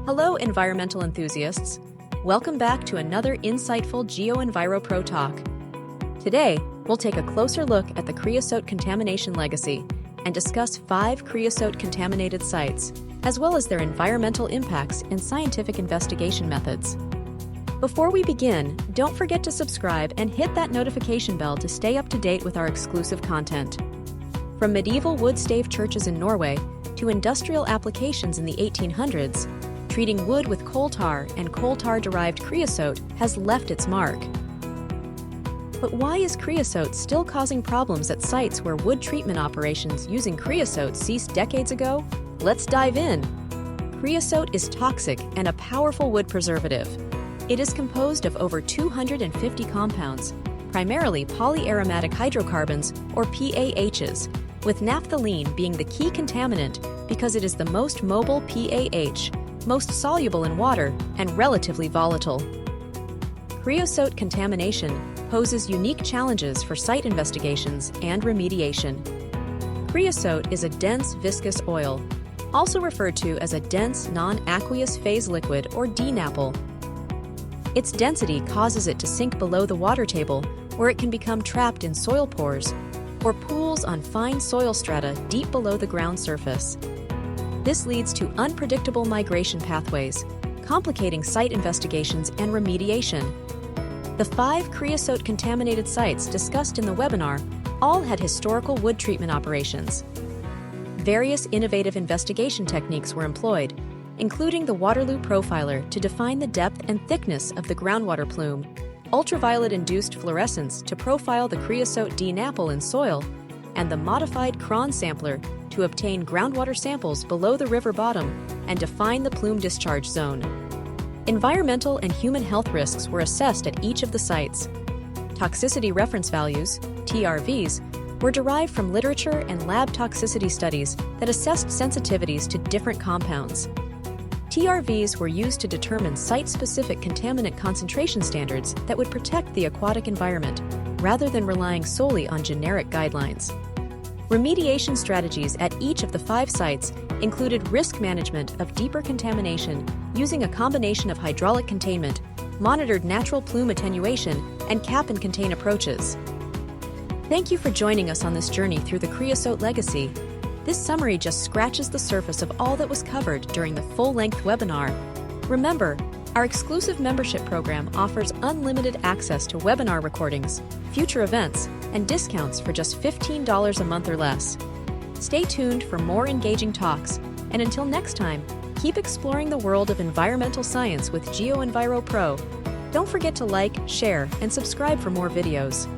Hello, environmental enthusiasts. Welcome back to another insightful GeoEnviroPro talk. Today, we'll take a closer look at the creosote contamination legacy and discuss 5 creosote-contaminated sites, as well as their environmental impacts and scientific investigation methods. Before we begin, don't forget to subscribe and hit that notification bell to stay up to date with our exclusive content. From medieval wood-stave churches in Norway to industrial applications in the 1800s, treating wood with coal tar and coal tar-derived creosote has left its mark. But why is creosote still causing problems at sites where wood treatment operations using creosote ceased decades ago? Let's dive in. Creosote is toxic and a powerful wood preservative. It is composed of over 250 compounds, primarily polyaromatic hydrocarbons or PAHs, with naphthalene being the key contaminant because it is the most mobile PAH, most soluble in water, and relatively volatile. Creosote contamination poses unique challenges for site investigations and remediation. Creosote is a dense viscous oil, also referred to as a dense non-aqueous phase liquid or DNAPL. Its density causes it to sink below the water table, where it can become trapped in soil pores or pools on fine soil strata deep below the ground surface. This leads to unpredictable migration pathways, complicating site investigations and remediation. The 5 creosote-contaminated sites discussed in the webinar all had historical wood treatment operations. Various innovative investigation techniques were employed, including the Waterloo profiler to define the depth and thickness of the groundwater plume, ultraviolet-induced fluorescence to profile the creosote DNAPL in soil, and the modified cron sampler to obtain groundwater samples below the river bottom and define the plume discharge zone. Environmental and human health risks were assessed at each of the sites. Toxicity reference values, TRVs, were derived from literature and lab toxicity studies that assessed sensitivities to different compounds. TRVs were used to determine site-specific contaminant concentration standards that would protect the aquatic environment, rather than relying solely on generic guidelines. Remediation strategies at each of the 5 sites included risk management of deeper contamination using a combination of hydraulic containment, monitored natural plume attenuation, and cap-and-contain approaches. Thank you for joining us on this journey through the creosote legacy. This summary just scratches the surface of all that was covered during the full-length webinar. Remember, our exclusive membership program offers unlimited access to webinar recordings, future events, and discounts for just $15 a month or less. Stay tuned for more engaging talks, and until next time, keep exploring the world of environmental science with GeoEnviroPro. Don't forget to like, share, and subscribe for more videos.